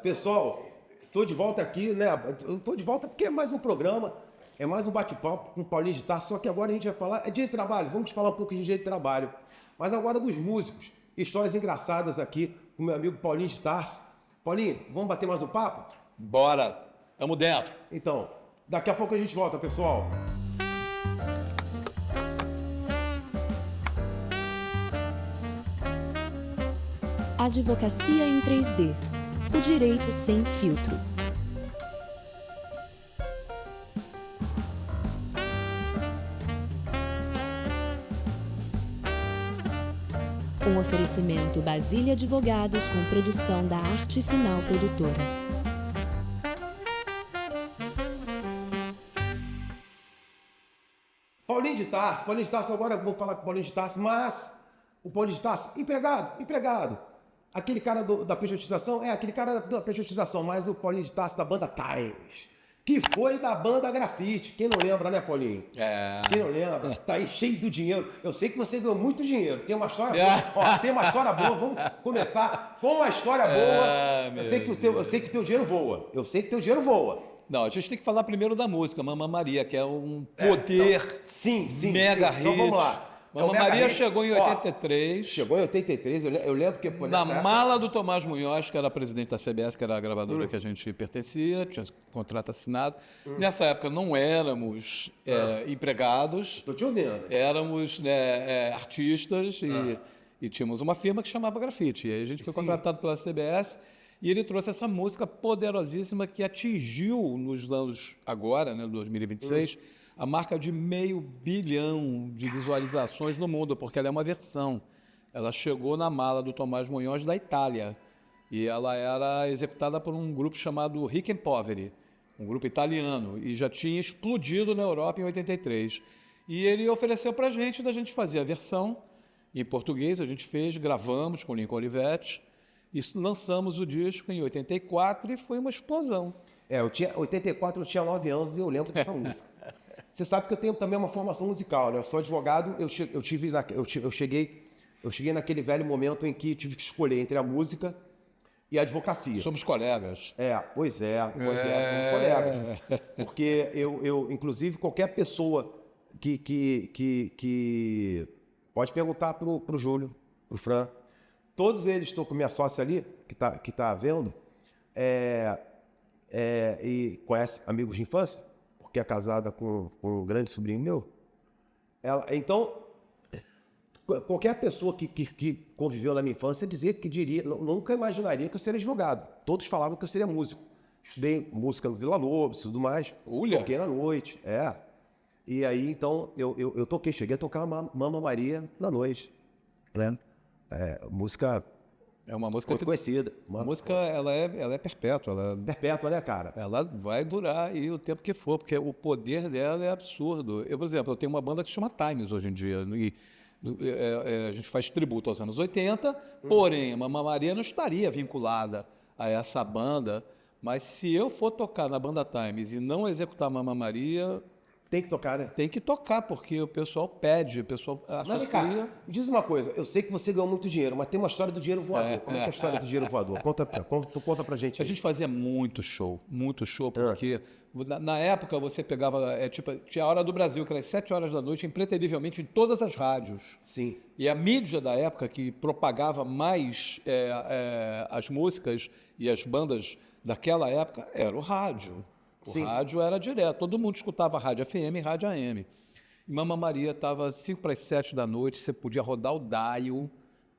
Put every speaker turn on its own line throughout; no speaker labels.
Pessoal, estou de volta aqui, né? Estou de volta porque é mais um programa, é mais um bate-papo com o Paulinho de Tarso, só que agora a gente vai falar, é dia de trabalho, vamos falar um pouco de dia de trabalho, mas agora dos músicos, histórias engraçadas aqui com o meu amigo Paulinho de Tarso. Paulinho, vamos bater mais um papo?
Bora, tamo dentro.
Então, daqui a pouco a gente volta, pessoal.
Advocacia em 3D. O direito sem filtro. Um oferecimento Basília Advogados com produção da Arte Final Produtora.
Paulinho de Tarso, agora eu vou falar com o Paulinho de Tarso, mas o Paulinho de Tarso, empregado. Aquele cara da pejotização, aquele cara da pejotização, mas o Paulinho de Tarso da banda Times, que foi da banda Grafite. Quem não lembra, né, Paulinho? Quem não lembra? Tá aí cheio do dinheiro. Eu sei que você ganhou muito dinheiro. Tem uma história boa. Ó, tem uma história boa. Vamos começar com uma história boa. Eu sei que o teu dinheiro voa.
Não, a gente tem que falar primeiro da música, Mamma Maria, que é um poder
sim,
mega
sim.
hit.
Então vamos lá.
Mamma Maria chegou em 83.
Chegou em 83, eu lembro que...
Na mala do Tomás Munhoz, que era presidente da CBS, que era a gravadora que a gente pertencia, tinha contrato assinado. Nessa época não éramos empregados.
Estou te ouvindo.
Éramos artistas e tínhamos uma firma que chamava Grafite. E aí a gente foi contratado pela CBS e ele trouxe essa música poderosíssima que atingiu nos anos agora, né, 2026, a marca de 500 milhões de visualizações no mundo, porque ela é uma versão. Ela chegou na mala do Tomás Munhoz da Itália e ela era executada por um grupo chamado Ricchi e Poveri, um grupo italiano, e já tinha explodido na Europa em 83. E ele ofereceu para a gente, da gente fazer a versão em português, a gente fez, gravamos com o Lincoln Olivetti e lançamos o disco em 84 e foi uma explosão.
84 eu tinha 9 anos e eu lembro dessa música. Você sabe que eu tenho também uma formação musical, né? Eu sou advogado, eu cheguei naquele velho momento em que tive que escolher entre a música e a advocacia.
Somos colegas.
Somos colegas. Porque eu inclusive, qualquer pessoa que pode perguntar pro Júlio, pro Fran, todos eles estão com minha sócia ali, que tá vendo, e conhece amigos de infância, porque é casada com um grande sobrinho meu. Então, qualquer pessoa que conviveu na minha infância nunca imaginaria que eu seria advogado. Todos falavam que eu seria músico. Estudei música no Vila Lobos e tudo mais. Toquei na noite. E aí, então, eu cheguei a tocar Mamma Maria na noite. Né? Música...
É uma música
muito conhecida.
A música, ela é perpétua.
Perpétua, né, cara?
Ela vai durar aí o tempo que for, porque o poder dela é absurdo. Por exemplo, eu tenho uma banda que se chama Times hoje em dia. E a gente faz tributo aos anos 80, porém, a Mamma Maria não estaria vinculada a essa banda. Mas se eu for tocar na banda Times e não executar Mamma Maria...
Tem que tocar, né?
Tem que tocar, porque o pessoal pede, o pessoal associa...
Mas, cara, me diz uma coisa, eu sei que você ganhou muito dinheiro, mas tem uma história do dinheiro voador. Como é que é a história do dinheiro voador? Conta pra gente aí.
A gente fazia muito show, porque na época você pegava, tinha a Hora do Brasil, que era às 7 horas da noite, impreterivelmente em todas as rádios.
Sim.
E a mídia da época, que propagava mais as músicas e as bandas daquela época, era o rádio. O rádio era direto, todo mundo escutava rádio FM e rádio AM. E Mamma Maria estava 5 para as 7 da noite, você podia rodar o dial,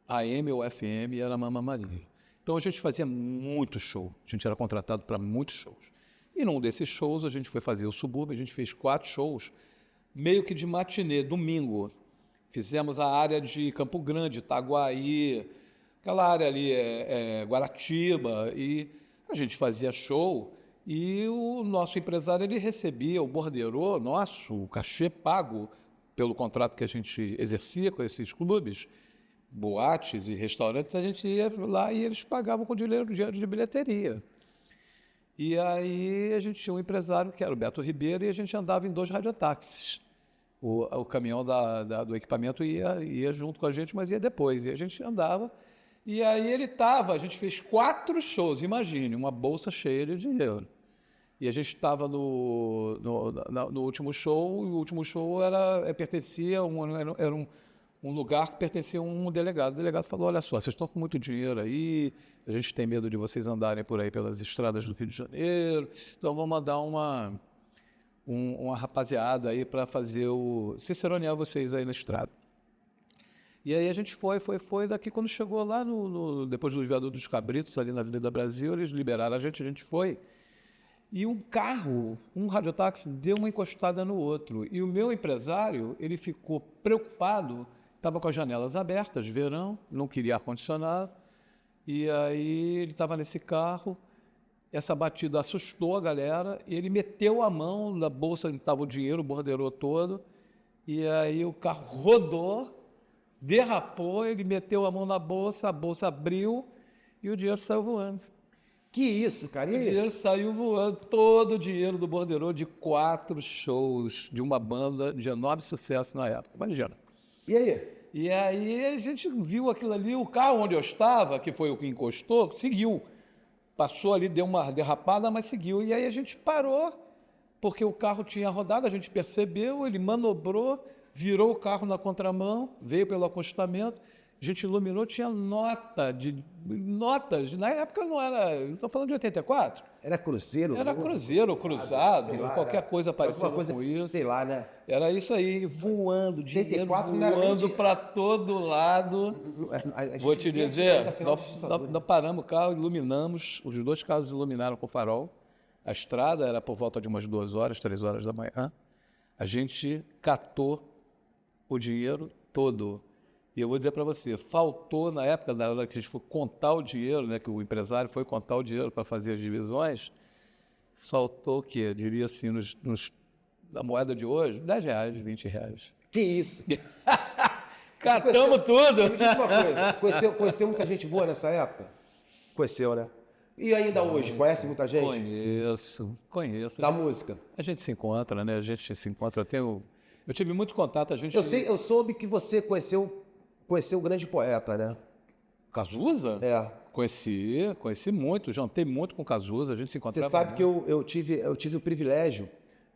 AM ou FM, e era Mamma Maria. Então a gente fazia muito show, a gente era contratado para muitos shows. E num desses shows a gente foi fazer o Subúrbio, a gente fez 4 shows, meio que de matinê, domingo. Fizemos a área de Campo Grande, Itaguaí, aquela área ali, Guaratiba, e a gente fazia show... E o nosso empresário, ele recebia o borderô nosso, o cachê pago pelo contrato que a gente exercia com esses clubes, boates e restaurantes, a gente ia lá e eles pagavam com dinheiro de bilheteria. E aí a gente tinha um empresário, que era o Beto Ribeiro, e a gente andava em 2 radiotáxis. O caminhão do equipamento ia junto com a gente, mas ia depois. E a gente andava E aí a gente fez 4 shows, imagine, uma bolsa cheia de dinheiro. E a gente estava no último show, e o último show pertencia era um lugar que pertencia a um delegado. O delegado falou, olha só, vocês estão com muito dinheiro aí, a gente tem medo de vocês andarem por aí pelas estradas do Rio de Janeiro, então vamos mandar uma rapaziada aí para ciceronear vocês aí na estrada. E aí a gente foi, daqui quando chegou lá depois do viaduto dos Cabritos, ali na Avenida Brasil, eles liberaram a gente foi. E um radiotáxi, deu uma encostada no outro. E o meu empresário, ele ficou preocupado, estava com as janelas abertas, verão, não queria ar-condicionado. E aí ele estava nesse carro, essa batida assustou a galera, e ele meteu a mão na bolsa onde estava o dinheiro, borderou todo, e aí o carro rodou, derrapou, ele meteu a mão na bolsa, a bolsa abriu e o dinheiro saiu voando.
Que isso, cara?
O dinheiro saiu voando, todo o dinheiro do borderô de 4 shows de uma banda de enorme sucesso na época. Imagina.
E aí?
E aí a gente viu aquilo ali, o carro onde eu estava, que foi o que encostou, seguiu. Passou ali, deu uma derrapada, mas seguiu. E aí a gente parou, porque o carro tinha rodado, a gente percebeu, ele manobrou, virou o carro na contramão, veio pelo acostamento, a gente iluminou, tinha notas, na época não era, estou falando de 84.
Era cruzeiro?
Era cruzeiro, cruzado,
lá,
qualquer coisa parecida com isso.
Sei lá, né?
Era isso aí, voando, dinheiro
84 não era
voando para todo lado. Vou te dizer, nós paramos o carro, iluminamos, os 2 carros iluminaram com o farol. A estrada era por volta de umas 2 horas, 3 horas da manhã. A gente catou o dinheiro todo. E eu vou dizer para você, faltou na época, na hora que a gente foi contar o dinheiro, né, que o empresário foi contar o dinheiro para fazer as divisões, faltou o quê? Eu diria assim, na moeda de hoje, R$10, R$20.
Que isso?
Catamos tudo!
Me diz uma coisa, conheceu muita gente boa nessa época? Conheceu, né? E ainda hoje, conhece muita gente?
Conheço.
Da música?
A gente se encontra, né? Eu tive muito contato,
Eu soube que você conheceu o grande poeta, né?
Cazuza?
É.
Conheci muito, jantei muito com Cazuza, a gente se encontrava.
Você sabe que eu tive o privilégio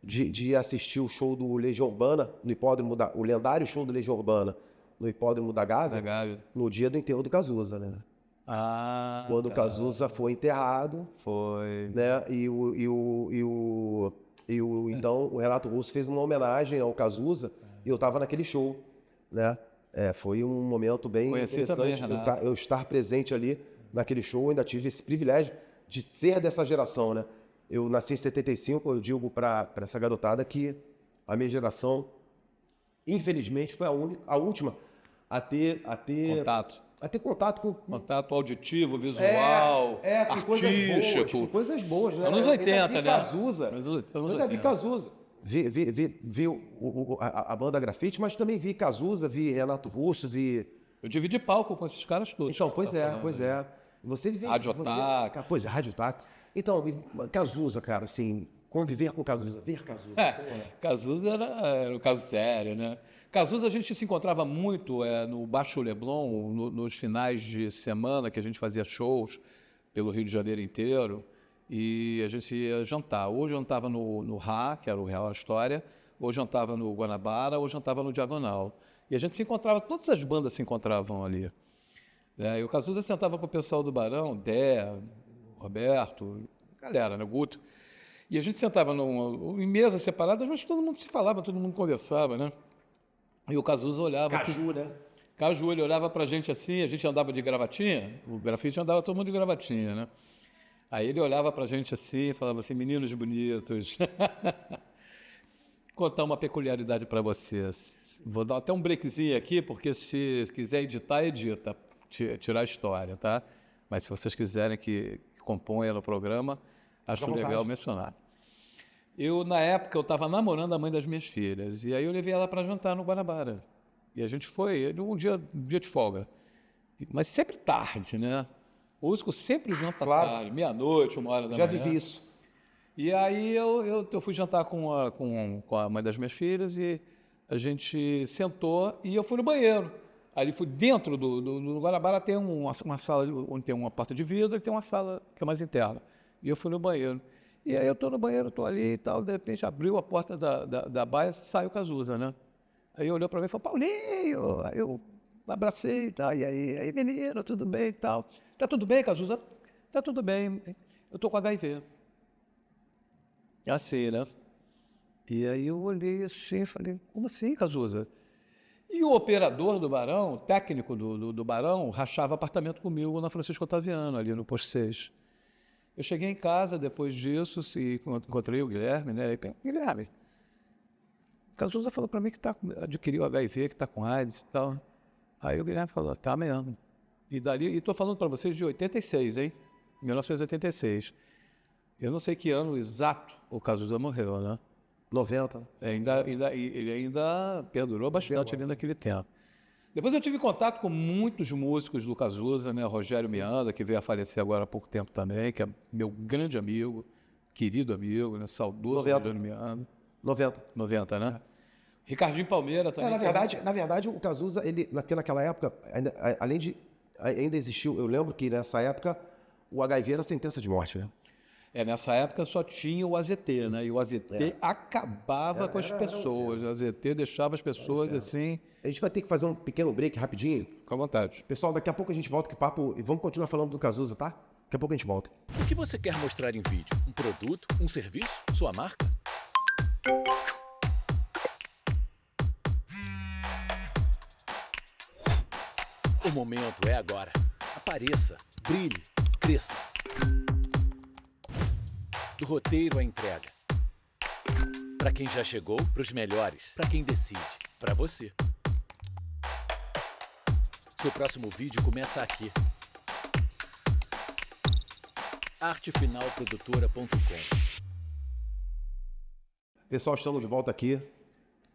de assistir o show do Legião Urbana, o lendário show do Legião Urbana, no Hipódromo da Gávea, no dia do enterro do Cazuza, né? Quando o Cazuza foi enterrado.
Foi.
Né? Então o Renato Russo fez uma homenagem ao Cazuza e eu estava naquele show, né? Foi um momento bem interessante também, eu estar presente ali naquele show. Eu ainda tive esse privilégio de ser dessa geração, né? Eu nasci em 75, eu digo para essa garotada que a minha geração, infelizmente, foi a última a ter contato com...
Contato auditivo, visual, artístico.
Com coisas boas, né?
Anos 80, né?
Eu ainda vi Cazuza. Vi a banda Grafite, mas também vi Cazuza, vi Renato Russo,
Eu dividi palco com esses caras todos.
Então, pois é. Você vive...
Radiotáxi.
Pois é, Radiotáxi. Então, Cazuza, cara, assim, conviver com Cazuza, ver Cazuza.
Cazuza era um caso sério, né? Cazuza a gente se encontrava muito no Baixo Leblon, nos finais de semana que a gente fazia shows pelo Rio de Janeiro inteiro, e a gente ia jantar. Ou jantava no Rá, que era o Real História, ou jantava no Guanabara, ou jantava no Diagonal. E a gente se encontrava, todas as bandas se encontravam ali. E o Cazuza sentava com o pessoal do Barão, Dé, Roberto, galera, né, Guto. E a gente sentava em mesas separadas, mas todo mundo se falava, todo mundo conversava, né? E o Cazuza olhava...
Caju, né?
Caju, ele olhava pra gente assim, a gente andava de gravatinha, o Grafite andava todo mundo de gravatinha, né? Aí ele olhava pra gente assim e falava assim, meninos bonitos, contar uma peculiaridade para vocês. Vou dar até um breakzinho aqui, porque se quiser editar, edita, tirar a história, tá? Mas se vocês quiserem que componha no programa, acho legal mencionar. Na época, eu estava namorando a mãe das minhas filhas, e aí eu levei ela para jantar no Guanabara. E a gente foi, um dia de folga. Mas sempre tarde, né? O músico sempre janta tarde, meia-noite, 1h da manhã.
Já vivi isso.
E aí eu fui jantar com a mãe das minhas filhas, e a gente sentou, e eu fui no banheiro. Ali fui dentro do Guanabara, tem uma sala onde tem uma porta de vidro e tem uma sala que é mais interna. E eu fui no banheiro. E aí eu estou no banheiro, estou ali e tal, de repente abriu a porta da baia, saiu o Cazuza, né? Aí olhou para mim e falou, Paulinho! Aí eu abracei e tal, e aí menino, tudo bem e tal. Tá tudo bem, Cazuza? Tá tudo bem, eu tô com HIV. Assim, né? E aí eu olhei assim, falei, como assim, Cazuza? E o operador do Barão, o técnico do Barão, rachava apartamento comigo na Francisco Otaviano, ali no Posto 6. Eu cheguei em casa depois disso e encontrei o Guilherme, né? E Guilherme, Cazuza falou para mim que adquiriu HIV, que está com AIDS e tal. Aí o Guilherme falou, tá mesmo. E dali, estou falando para vocês de 86, hein? 1986. Eu não sei que ano exato o Cazuza morreu, né?
90.
Ele ainda perdurou bastante ali naquele tempo. Depois eu tive contato com muitos músicos do Cazuza, né? Rogério Miranda, que veio a falecer agora há pouco tempo também, que é meu grande amigo, querido amigo, né? Saudoso Rogério Miranda. 90, né? Ricardinho Palmeira também.
Na verdade, o Cazuza, ele, naquela época, ainda existiu, eu lembro que nessa época o HIV era sentença de morte, né?
Nessa época só tinha o AZT, né? E o AZT acabava com as pessoas. O AZT deixava as pessoas assim...
A gente vai ter que fazer um pequeno break rapidinho.
Com vontade.
Pessoal, daqui a pouco a gente volta com o papo e vamos continuar falando do Cazuza, tá? Daqui a pouco a gente volta.
O que você quer mostrar em vídeo? Um produto? Um serviço? Sua marca? O momento é agora. Apareça, brilhe, cresça. Do roteiro à entrega. Para quem já chegou, para os melhores. Para quem decide, para você. Seu próximo vídeo começa aqui. artefinalprodutora.com.
Pessoal, estamos de volta aqui.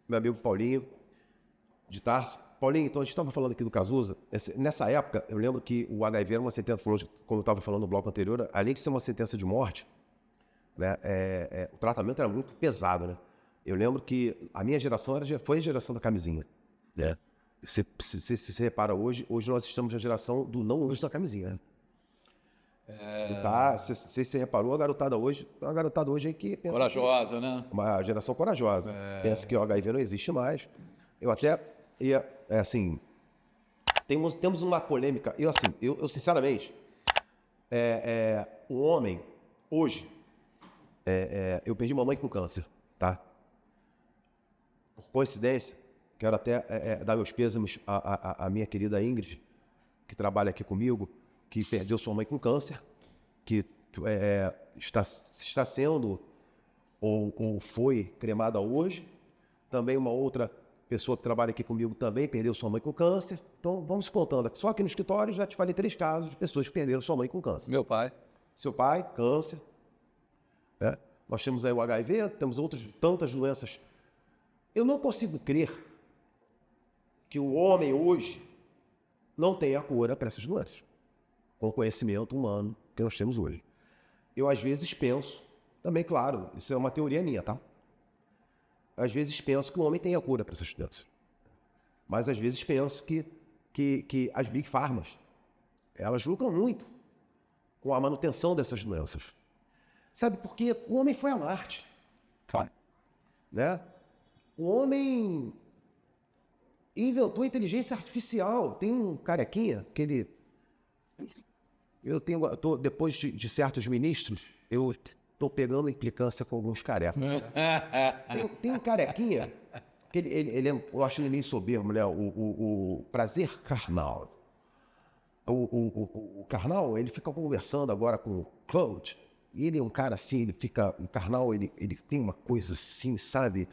Meu amigo Paulinho, de Tarso. Paulinho, então a gente estava falando aqui do Cazuza. Nessa época, eu lembro que o HIV era uma sentença, como eu estava falando no bloco anterior, além de ser uma sentença de morte, né, o tratamento era muito pesado, né? Eu lembro que a minha geração foi a geração da camisinha, né? Se você repara hoje nós estamos na geração do não uso da camisinha, né? Você reparou, a garotada hoje aí que pensa
corajosa, né?
Uma geração corajosa. Pensa que o HIV não existe mais. Eu até ia, assim, temos uma polêmica. Eu sinceramente, o homem hoje, eu perdi uma mãe com câncer, tá? Por coincidência, quero até dar meus pêsames à minha querida Ingrid, que trabalha aqui comigo, que perdeu sua mãe com câncer, que está sendo ou foi cremada hoje. Também uma outra pessoa que trabalha aqui comigo também perdeu sua mãe com câncer. Então, vamos contando. Só aqui no escritório já te falei 3 casos de pessoas que perderam sua mãe com câncer.
Meu pai.
Seu pai, câncer. Né? Nós temos aí o HIV, temos outras tantas doenças. Eu não consigo crer que o homem hoje não tenha cura para essas doenças, com o conhecimento humano que nós temos hoje. Eu, às vezes, penso, também, claro, isso é uma teoria minha, tá? Às vezes penso que o homem tem a cura para essas doenças. Mas, às vezes, penso que as Big Pharmas, elas lucram muito com a manutenção dessas doenças. Sabe por quê? O homem foi a Marte.
Claro.
Né? O homem inventou inteligência artificial. Tem um carequinha que ele... depois de certos ministros, eu estou pegando implicância com alguns carecas. Tem um carequinha, que eu acho ele meio soberbo, né? O prazer carnal. O carnal, ele fica conversando agora com o Claude, e ele é um cara assim, o carnal, ele tem uma coisa assim, sabe?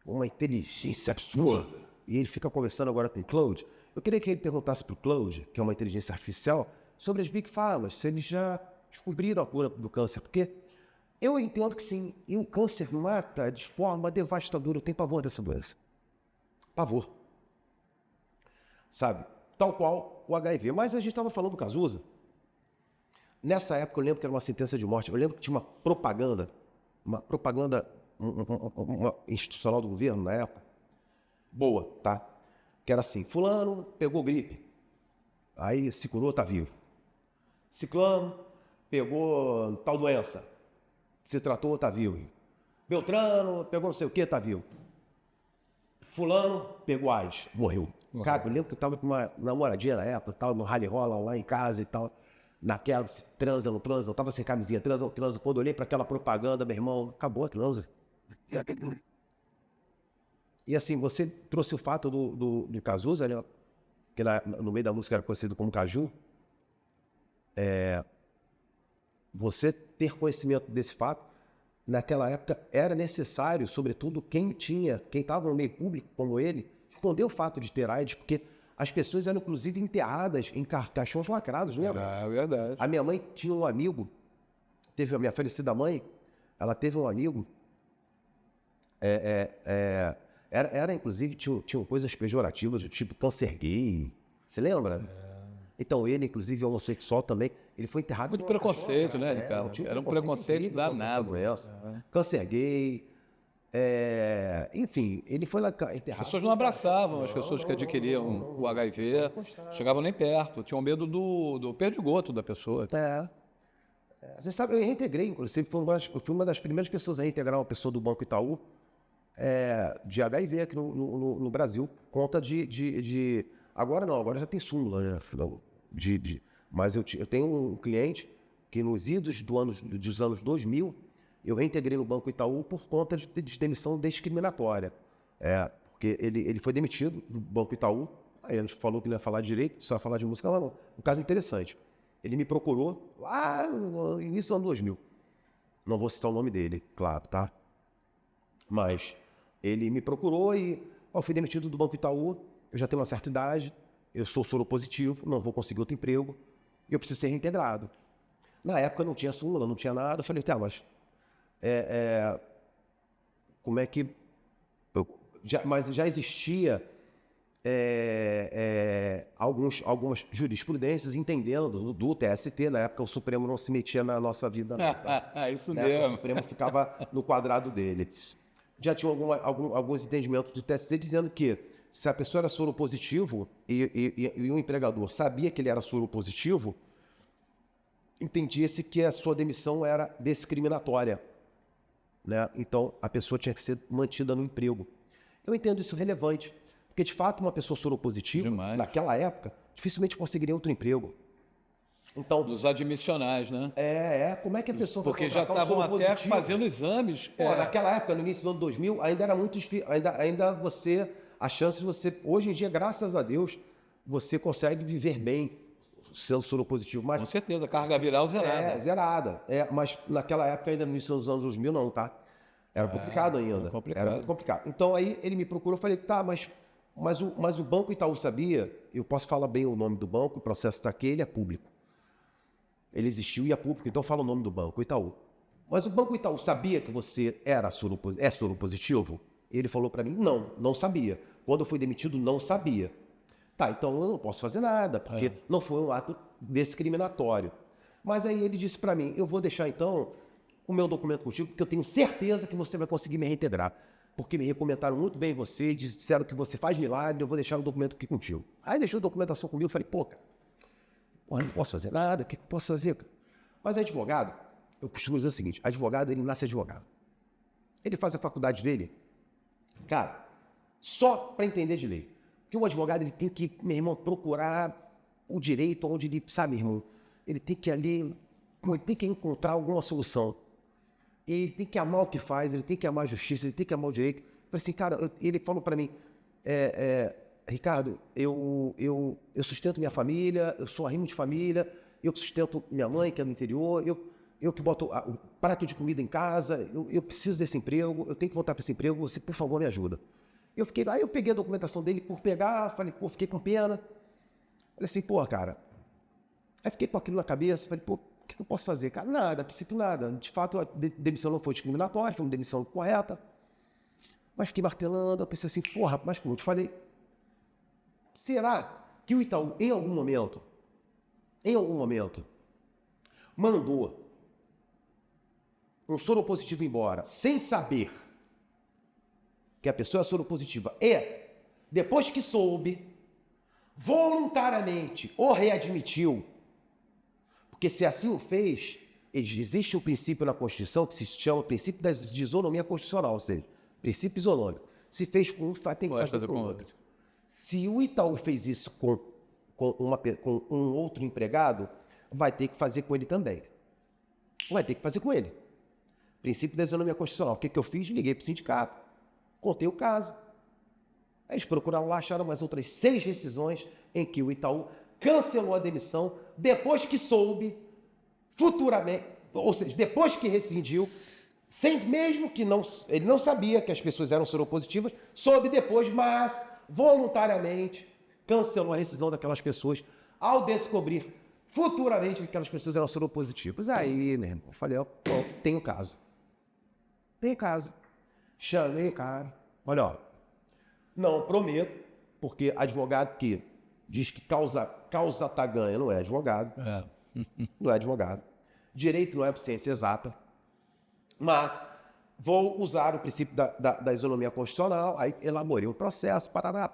Uma inteligência absurda. E ele fica conversando agora com o Claude. Eu queria que ele perguntasse para o Claude, que é uma inteligência artificial, sobre as Big Pharmas, se eles já descobriram a cura do câncer, porque eu entendo que sim, e o câncer mata de forma devastadora. Eu tenho pavor dessa doença. Pavor. Sabe? Tal qual o HIV. Mas a gente estava falando do Cazuza. Nessa época eu lembro que era uma sentença de morte. Eu lembro que tinha uma propaganda institucional do governo na época, boa, tá? que era assim, fulano pegou gripe, aí se curou, tá vivo. Ciclano pegou tal doença, se tratou, tá vivo. Beltrano pegou não sei o que, tá vivo. Fulano pegou AIDS, morreu. Cara, eu lembro que eu tava com uma namoradinha na época, tava no rally rola lá em casa e tal, naquela, se transa, não transa, eu tava sem camisinha, transa, não transa. Quando eu olhei pra aquela propaganda, meu irmão, acabou a transa. E assim, você trouxe o fato do Cazuza, né? Que no meio da música era conhecido como Caju. Você ter conhecimento desse fato, naquela época era necessário, sobretudo quem estava no meio público como ele, esconder o fato de ter AIDS, porque as pessoas eram inclusive enterradas em caixões lacrados, lembra?
É verdade.
A minha mãe tinha um amigo, teve a minha falecida mãe, ela teve um amigo, era inclusive, tinham coisas pejorativas, do tipo câncer gay, você lembra? Então ele, inclusive, homossexual também, ele foi enterrado...
Muito
numa
preconceito,
caixona,
né,
cara.
Ricardo?
Tinha
Era um preconceito
incrível contra essa
danado.
doença. Câncer gay, enfim, ele foi lá enterrado...
As pessoas não abraçavam as pessoas que adquiriam o HIV, chegavam nem perto, tinham medo do perdigoto da pessoa.
Você sabe, eu reintegrei, inclusive, eu fui uma das primeiras pessoas a reintegrar uma pessoa do Banco Itaú de HIV aqui no Brasil, conta de... Agora não, agora já tem súmula, né? Mas eu tenho um cliente que nos idos dos anos 2000, eu reintegrei no Banco Itaú por conta de demissão discriminatória. Porque ele foi demitido do Banco Itaú, aí ele falou que não ia falar direito, só ia falar de música, não. Um caso interessante. Ele me procurou lá no início do ano 2000. Não vou citar o nome dele, claro, tá? Mas ele me procurou e eu fui demitido do Banco Itaú, eu já tenho uma certa idade, eu sou soropositivo, não vou conseguir outro emprego, e eu preciso ser reintegrado. Na época não tinha súmula, não tinha nada, eu falei, mas como é que... Mas já existia algumas jurisprudências entendendo do TST, na época o Supremo não se metia na nossa vida.
Isso
né?
mesmo.
O Supremo ficava no quadrado deles. Já tinha alguns entendimentos do TST dizendo que se a pessoa era soropositivo e o empregador sabia que ele era soropositivo, entendia-se que a sua demissão era discriminatória, né? Então, a pessoa tinha que ser mantida no emprego. Eu entendo isso relevante, porque, de fato, uma pessoa soropositiva, naquela época, dificilmente conseguiria outro emprego. Então,
dos admissionais, né?
Como é que a pessoa...
Porque já estavam até fazendo exames.
Naquela época, no início do ano 2000, ainda era muito difícil, ainda você... A chance de você... Hoje em dia, graças a Deus, você consegue viver bem sendo soropositivo. Mas,
com certeza, carga viral zerada.
Zerada. Mas naquela época, ainda no início dos anos 2000, não, tá? Era complicado ainda. Era muito complicado. Então, aí ele me procurou, eu falei, tá, mas o Banco Itaú sabia, eu posso falar bem o nome do banco, o processo está aqui, ele é público. Ele existiu e é público, então fala o nome do banco, Itaú. Mas o Banco Itaú sabia que você é soropositivo? Ele falou para mim, não sabia. Quando eu fui demitido, não sabia. Tá, então eu não posso fazer nada, porque não foi um ato discriminatório. Mas aí ele disse para mim, eu vou deixar então o meu documento contigo, porque eu tenho certeza que você vai conseguir me reintegrar. Porque me recomendaram muito bem você, disseram que você faz milagre, eu vou deixar o documento aqui contigo. Aí deixou a documentação comigo, eu falei, cara, não posso fazer nada, o que eu posso fazer? Mas advogado, eu costumo dizer o seguinte, advogado, ele nasce advogado. Ele faz a faculdade dele, cara, só para entender de lei. Porque o advogado, ele tem que, meu irmão, procurar o direito onde ele, sabe, irmão, ele tem que ali, ele tem que encontrar alguma solução. Ele tem que amar o que faz, ele tem que amar a justiça, ele tem que amar o direito. Eu falei assim, cara, ele falou para mim, Ricardo, eu sustento minha família, eu sou arrimo de família, eu sustento minha mãe, que é do interior, eu que boto o prato de comida em casa, eu preciso desse emprego, eu tenho que voltar para esse emprego, você, por favor, me ajuda. Aí eu peguei a documentação dele por pegar, falei, fiquei com pena. Falei assim, cara. Aí fiquei com aquilo na cabeça, falei, o que eu posso fazer? Cara, nada, a princípio nada. De fato, a demissão não foi discriminatória, foi uma demissão correta. Mas fiquei martelando, eu pensei assim, mas como eu te falei, será que o Itaú, em algum momento, mandou um soropositivo embora, sem saber que a pessoa soropositiva é depois que soube, voluntariamente o readmitiu, porque se assim o fez, existe um princípio na Constituição que se chama princípio de isonomia constitucional, ou seja, princípio isonômico. Se fez com um, tem que fazer com o outro. Se o Itaú fez isso com um outro empregado, vai ter que fazer com ele também. Vai ter que fazer com ele. Princípio da isonomia constitucional. O que eu fiz? Liguei para o sindicato, contei o caso. Aí eles procuraram lá, acharam mais outras 6 rescisões em que o Itaú cancelou a demissão depois que soube, futuramente, ou seja, depois que rescindiu, mesmo que ele não sabia que as pessoas eram soropositivas, soube depois, mas voluntariamente cancelou a rescisão daquelas pessoas ao descobrir futuramente que aquelas pessoas eram soropositivas. Aí, meu irmão, eu falei, ó, tem caso. Tem caso. Chamei, cara. Olha, ó, não prometo, porque advogado que diz que causa tá ganha não é advogado. Não é advogado. Direito não é ciência exata. Mas vou usar o princípio da isonomia constitucional, aí elaborei um processo, parará.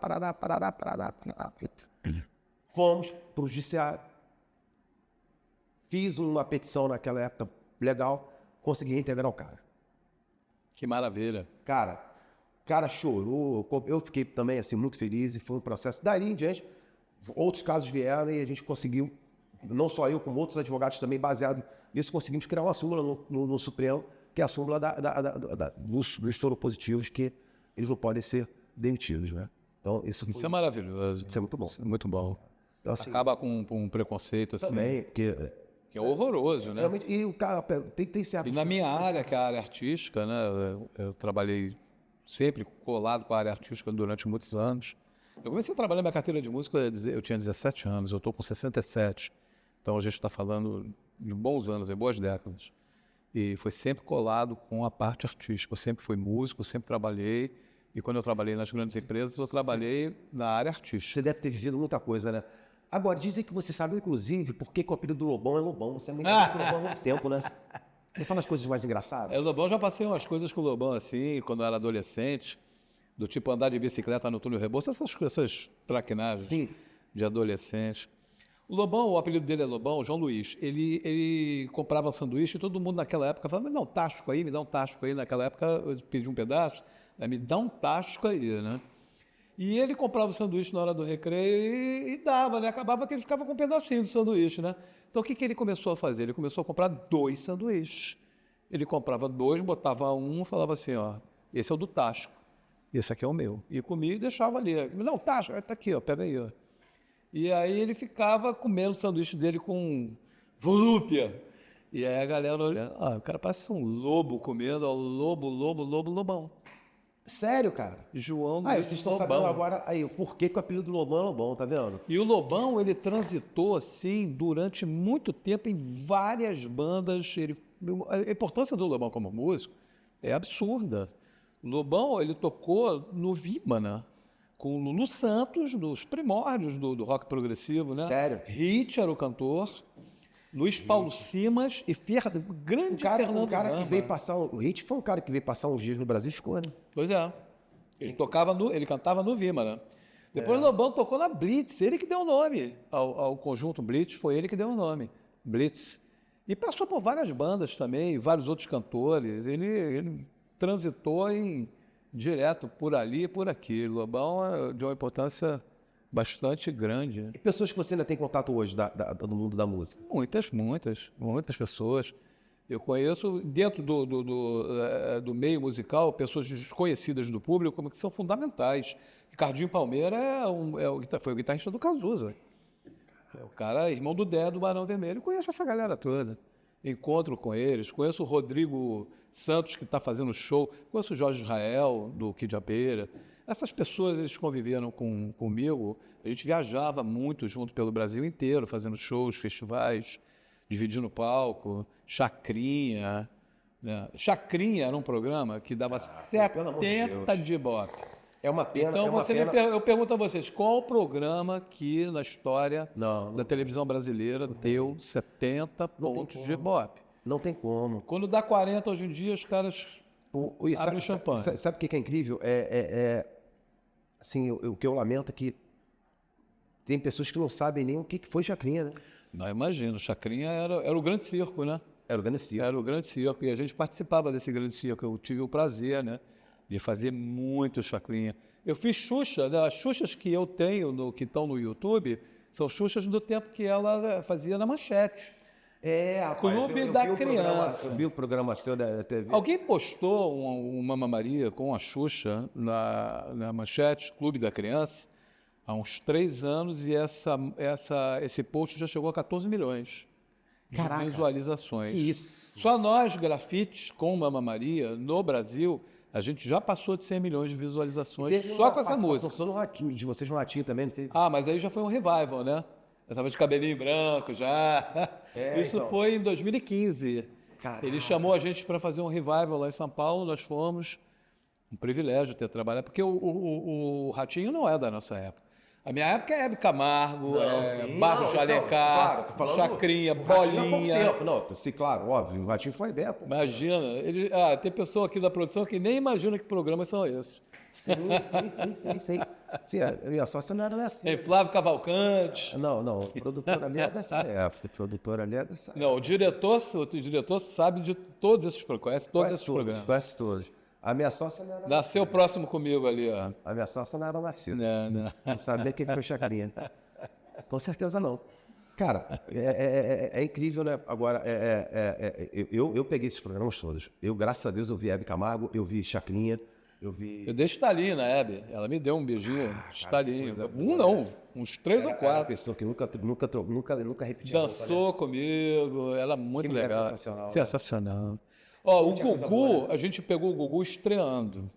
Fomos para o judiciário. Fiz uma petição naquela época legal, consegui reintegrar o cara.
Que maravilha.
Cara, o cara chorou, eu fiquei também assim muito feliz e foi um processo. Dali em diante, outros casos vieram e a gente conseguiu, não só eu, como outros advogados também, baseado nisso, conseguimos criar uma súmula no Supremo, que é a súmula dos soropositivos, que eles não podem ser demitidos, né? Então, isso
é maravilhoso.
Isso é muito bom.
Isso é muito bom.
Então, assim,
acaba com um preconceito assim.
Também,
que é horroroso, né?
E o cara tem certo.
E na minha área, que é a área artística, né? Eu trabalhei sempre colado com a área artística durante muitos anos. Eu comecei a trabalhar minha carteira de músico, eu tinha 17 anos, eu estou com 67. Então a gente está falando de bons anos, de boas décadas. E foi sempre colado com a parte artística. Eu sempre fui músico, sempre trabalhei. E quando eu trabalhei nas grandes empresas, eu trabalhei na área artística.
Você deve ter vivido muita coisa, né? Agora, dizem que você sabe, inclusive, por que o apelido do Lobão é Lobão. Você é muito amigo do Lobão há muito tempo, né? Ele fala as coisas mais engraçadas.
O Lobão, já passei umas coisas com o Lobão, assim, quando eu era adolescente. Do tipo andar de bicicleta no túnel Rebouça, essas traquinagens.
Sim.
De adolescente. O Lobão, o apelido dele é Lobão, João Luiz. Ele comprava sanduíche e todo mundo naquela época falava, me dá um tacho aí, me dá um tacho aí. Naquela época eu pedi um pedaço, me dá um tacho aí, né? E ele comprava o sanduíche na hora do recreio e dava, né? Acabava que ele ficava com um pedacinho do sanduíche, né? Então o que ele começou a fazer? Ele começou a comprar 2 sanduíches. Ele comprava 2, botava um, falava assim, ó, esse é o do tacho, esse aqui é o meu. E comia e deixava ali. Me dá um tacho, tá aqui, ó, pega aí, ó. E aí ele ficava comendo o sanduíche dele com volúpia. E aí a galera olhando, o cara parece um lobo comendo, ó, lobão.
Sério, cara?
João Luiz
vocês estão
Lobão.
sabendo agora aí, o porquê que o apelido do Lobão é Lobão, tá vendo?
E o Lobão, ele transitou, assim, durante muito tempo em várias bandas. A importância do Lobão como músico é absurda. O Lobão, ele tocou no Vimana, com o Lulu Santos, nos primórdios do rock progressivo, né?
Sério?
Hit era o cantor, Luiz Paulo Simas e grande Fernando
Um cara que
Gama.
veio passar... O Hit foi um cara que veio passar uns dias no Brasil e ficou, né?
Pois é. Ele cantava no Vimana. Depois o Lobão tocou na Blitz, ele que deu o nome ao conjunto Blitz, foi ele que deu o nome, Blitz. E passou por várias bandas também, vários outros cantores. Ele transitou direto por ali e por aqui. O Lobão é de uma importância bastante grande.
E pessoas que você ainda tem contato hoje do mundo da música?
Muitas pessoas. Eu conheço, dentro do meio musical, pessoas desconhecidas do público, como que são fundamentais. Ricardinho Palmeira foi o guitarrista do Cazuza. É o cara, irmão do Dé, do Barão Vermelho. Eu conheço essa galera toda. Encontro com eles. Conheço o Rodrigo Santos, que está fazendo show. Conheço o Jorge Israel, do Kid Abelha. Essas pessoas, eles conviveram comigo. A gente viajava muito junto pelo Brasil inteiro, fazendo shows, festivais, dividindo palco, Chacrinha. Né? Chacrinha era um programa que dava 70 de Ibope.
É uma pena.
Então, eu pergunto a vocês, qual o programa que na história da televisão brasileira deu 70 pontos de Ibope?
Não tem como.
Quando dá 40 hoje em dia, os caras abrem champanhe.
Sabe o que é incrível? Assim, o que eu lamento é que tem pessoas que não sabem nem o que foi Chacrinha, né?
Não, imagino, Chacrinha era o grande circo, né?
Era o grande circo.
Era o grande circo, e a gente participava desse grande circo. Eu tive o prazer, né, de fazer muito Chacrinha. Eu fiz Xuxa, né? As Xuxas que eu tenho, que estão no YouTube, são Xuxas do tempo que ela fazia na Manchete.
Rapaz,
Clube da Criança.
Eu vi o programa seu da TV.
Alguém postou uma Mamma Maria com a Xuxa na Manchete, Clube da Criança, há uns 3 anos, e esse post já chegou a 14 milhões de
Caraca,
visualizações.
Que isso?
Só nós, grafites, com Mamma Maria, no Brasil, a gente já passou de 100 milhões de visualizações só com essa música.
Só no Ratinho, de vocês no Ratinho também, não teve?
Ah, mas aí já foi um revival, né? Eu tava de cabelinho branco já. Isso
então.
foi em 2015.
Caraca.
Ele chamou a gente para fazer um revival lá em São Paulo, nós fomos. Um privilégio ter trabalhado, porque o Ratinho não é da nossa época. A minha época é Hebe Camargo, Barros de Alencar,
claro, tô falando
Chacrinha,
do Ratinho há pouco
Bolinha.
tempo. Não, sim, claro, óbvio, o Ratinho foi bem, pô.
Imagina, tem pessoa aqui da produção que nem imagina que programas são esses.
Sim. Sim, a minha sócia não era assim.
Tem Flávio Cavalcante.
Não, o produtor ali é dessa época. O produtor ali é dessa época.
Não, o diretor sabe de todos esses programas, conhece todos esses programas.
Quase todos. A minha sócia não era
Nasceu próximo comigo ali, ó.
A minha sócia não era nascida.
Não.
Não sabia o que foi Chacrinha. Com certeza não. Cara, é incrível, né? Agora, eu peguei esses programas todos. Graças a Deus, eu vi Hebe Camargo, eu vi Chacrinha, eu vi...
Eu dei estalinho na Hebe. Ela me deu um beijinho, estalinho. Não, uns 3 ou 4.
pessoa que nunca repetiu.
Dançou comigo, ela é muito
Que mulher
legal.
sensacional, né?
Sensacional. Ó, o Gugu, a gente pegou o Gugu estreando.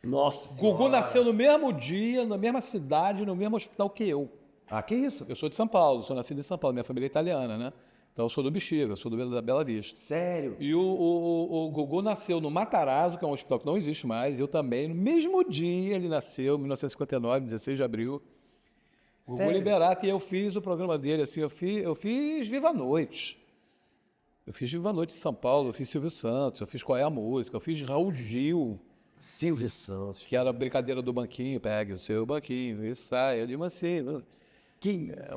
Nossa
O Gugu nasceu no mesmo dia, na mesma cidade, no mesmo hospital que eu.
Ah, que isso?
Eu sou de São Paulo, sou nascido em São Paulo, minha família é italiana, né? Então eu sou do Bexiga, eu sou da Bela Vista.
Sério?
E o Gugu nasceu no Matarazzo, que é um hospital que não existe mais, eu também. No mesmo dia ele nasceu, em 1959, 16 de abril. Gugu
Sério?
Liberato, e eu fiz o programa dele, assim, eu fiz Viva a Noite. Eu fiz Viva a Noite em São Paulo, eu fiz Silvio Santos, eu fiz Qual é a Música, eu fiz Raul Gil,
Silvio Santos.
que era a brincadeira do banquinho, pegue o seu banquinho e saia de mansinho.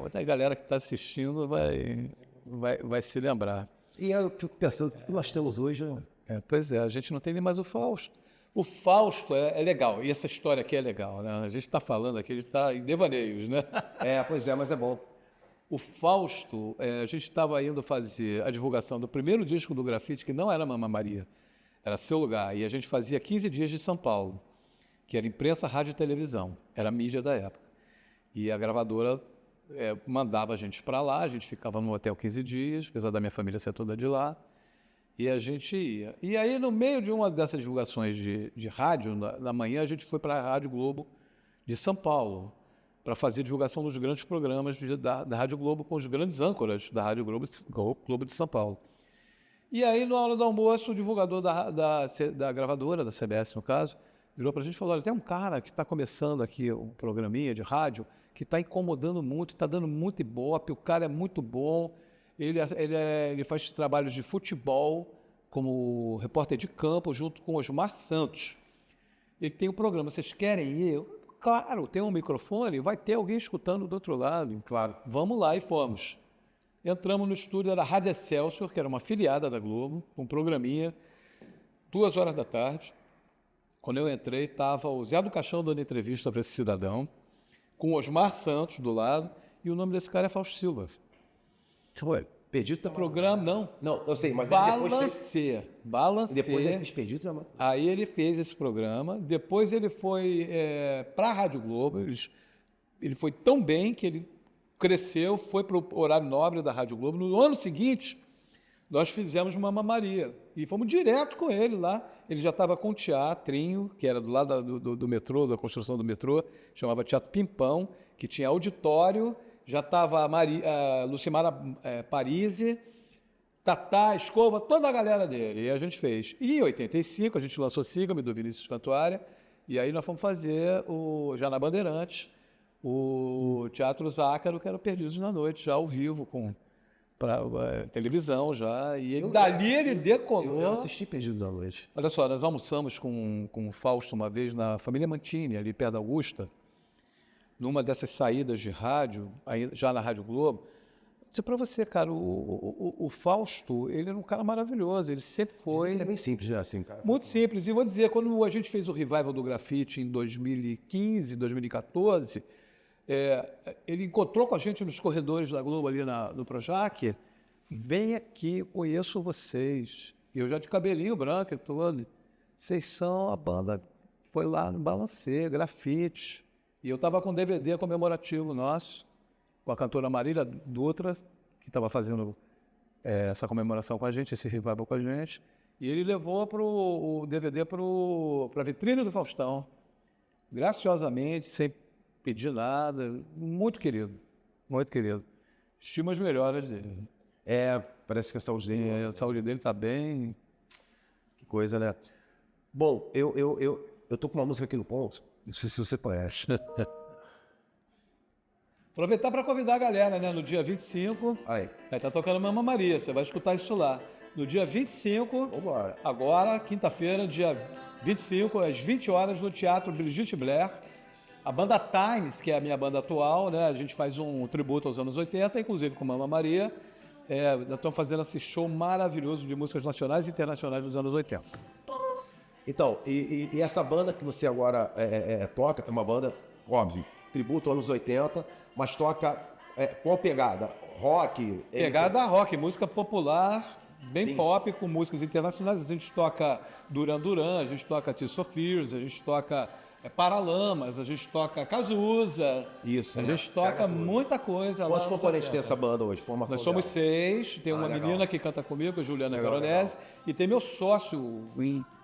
Muita galera que está assistindo vai se lembrar.
E eu fico pensando, o que nós temos hoje...
Pois é, a gente não tem nem mais o Fausto. O Fausto é legal, e essa história aqui é legal, né? A gente está falando aqui, a gente está em devaneios, né?
Pois é, mas é bom.
O Fausto, a gente estava indo fazer a divulgação do primeiro disco do Grafite, que não era Mamma Maria, era Seu Lugar, e a gente fazia 15 dias de São Paulo, que era imprensa, rádio e televisão, era a mídia da época. E a gravadora mandava a gente para lá, a gente ficava no hotel 15 dias, apesar da minha família ser toda de lá, e a gente ia. E aí, no meio de uma dessas divulgações de rádio, na manhã, a gente foi para a Rádio Globo de São Paulo, para fazer divulgação dos grandes programas da Rádio Globo com os grandes âncoras da Rádio Globo de São Paulo. E aí, na hora do almoço, o divulgador da gravadora, da CBS no caso, virou para a gente e falou, olha, tem um cara que está começando aqui um programinha de rádio que está incomodando muito, está dando muito ibope, o cara é muito bom, ele faz trabalhos de futebol como repórter de campo junto com Osmar Santos. Ele tem um programa, vocês querem ir? Claro, tem um microfone, vai ter alguém escutando do outro lado.
Claro.
Vamos lá, e fomos. Entramos no estúdio, era a Rádio Excelsior, que era uma afiliada da Globo, um programinha, 2 horas da tarde. Quando eu entrei, estava o Zé do Caixão dando entrevista para esse cidadão, com o Osmar Santos do lado, e o nome desse cara é Fausto Silva.
Ué, Perdido também.
Programa, não.
Não, eu sei, mas ele depois fez...
Balancê.
Depois ele fez Perdido também.
Aí ele fez esse programa, depois ele foi para a Rádio Globo, ele foi tão bem que ele cresceu, foi para o horário nobre da Rádio Globo. No ano seguinte, nós fizemos Mamma Maria e fomos direto com ele lá. Ele já estava com um teatrinho, que era do lado do metrô, da construção do metrô, chamava Teatro Pimpão, que tinha auditório, já estava a Lucimara Parisi, Tatá, Escova, toda a galera dele, e a gente fez. E em 85 a gente lançou Siga-me, do Vinícius Cantuária, e aí nós fomos fazer, já na Bandeirantes, o Teatro Zácaro, que era o Perdidos na Noite, já ao vivo, para televisão já, e dali ele decolou.
Eu assisti Perdido da Noite.
Olha só, nós almoçamos com o Fausto uma vez na família Mantini, ali perto da Augusta, numa dessas saídas de rádio, aí, já na Rádio Globo, dizer para você, cara, o Fausto, ele era um cara maravilhoso, ele sempre foi...
Ele é bem simples, né, assim, cara?
Muito simples. E vou dizer, quando a gente fez o revival do grafite em 2015, 2014, ele encontrou com a gente nos corredores da Globo ali no Projac. Vem aqui, conheço vocês. E eu já de cabelinho branco e todo. Vocês são a banda. Foi lá no Balancê, grafite. E eu estava com um DVD comemorativo nosso, com a cantora Marília Dutra, que estava fazendo essa comemoração com a gente, esse revival com a gente. E ele levou o DVD para a vitrine do Faustão, graciosamente, sem pedir nada. Muito querido, muito querido. Estimo as melhoras dele.
Parece que a saúde dele...
A saúde dele está bem.
Que coisa, né? Bom, eu tô com uma música aqui no ponto, não sei se você conhece.
Aproveitar para convidar a galera, né? No dia 25,
Aí,
tá tocando Mamma Maria, você vai escutar isso lá. No dia 25,
vambora.
agora, quinta-feira, dia 25, às 20 horas, no Teatro Brigitte Blair. A banda Times, que é a minha banda atual, né? A gente faz um tributo aos anos 80, inclusive com Mamma Maria. Nós estamos fazendo esse show maravilhoso de músicas nacionais e internacionais dos anos 80.
Então, e essa banda que você agora toca, é uma banda, óbvio, tributo anos 80, mas toca qual pegada? Rock?
Pegada rock, música popular, bem
Sim.
pop, com músicas internacionais. A gente toca Duran Duran, a gente toca Tears for Fears, a gente toca Paralamas, a gente toca Cazuza.
Isso,
A
né?
gente toca
Pega tudo.
muita coisa lá.
Quantos
nos
componentes tem
80.
essa banda hoje? Formação
Nós somos
dela?
6, tem uma
legal.
menina que canta comigo, a Juliana
Legal,
Veronese, e tem meu sócio,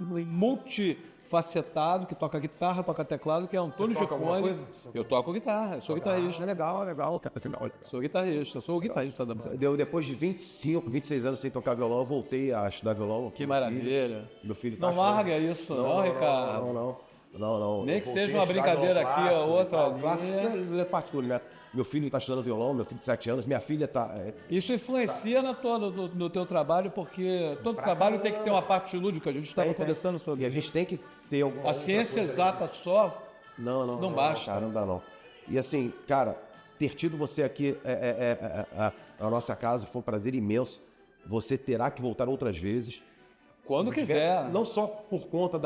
multifacetado, que toca guitarra, toca teclado, que é Antônio
toca alguma
Gifone.
coisa?
Eu toco guitarra, eu sou guitarrista.
Legal.
Sou guitarrista, sou o guitarrista da banda.
Depois de 25, 26 anos sem tocar violão, eu voltei a estudar violão.
Que maravilha.
Meu filho tá
Não
achando-
larga isso não, Ricardo.
Não.
Nem
Eu
que
voltei
seja
a
uma
estudar
brincadeira
violão
aqui,
clássico,
outra
tal,
ali.
clássico, é partitura, né? Meu filho está estudando violão, meu filho de 7 anos, minha filha está...
Isso influencia no teu trabalho, porque todo trabalho tem que ter uma parte lúdica. A gente estava conversando
E
sobre
a gente tem que ter alguma
a
outra
ciência
coisa.
exata só.
Não
basta.
Cara, não dá não. E assim, cara, ter tido você aqui na nossa casa foi um prazer imenso. Você terá que voltar outras vezes.
Quando quiser.
Não só por conta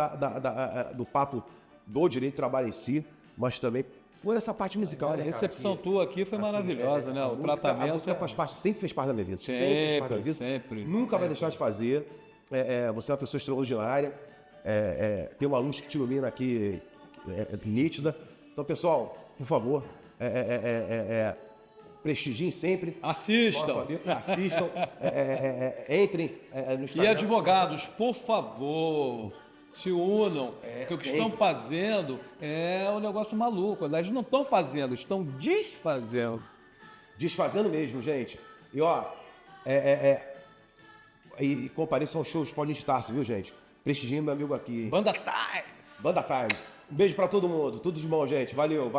do papo do direito de trabalho em si, mas também por essa parte musical.
A
né, cara,
recepção
que,
tua aqui foi maravilhosa, né?
a
O
música-
tratamento.
A música faz parte, sempre fez parte da minha vida.
Sempre,
fez parte da vida.
sempre,
Nunca vai
sempre.
deixar de fazer. Você é uma pessoa extraordinária. Tem uma luz que te ilumina aqui, nítida. Então, pessoal, por favor, prestigiem sempre.
Assistam.
Assistam, entrem no
E
Instagram.
advogados, por favor, se unam, porque o que
sempre.
estão fazendo é um negócio maluco. Eles não estão fazendo, estão desfazendo.
Desfazendo mesmo, gente. E ó, e compareçam aos shows Paulinho de Tarso, viu, gente? Prestigiem meu amigo aqui.
Banda Tais.
Banda Times. Um beijo pra todo mundo. Tudo de bom, gente. Valeu.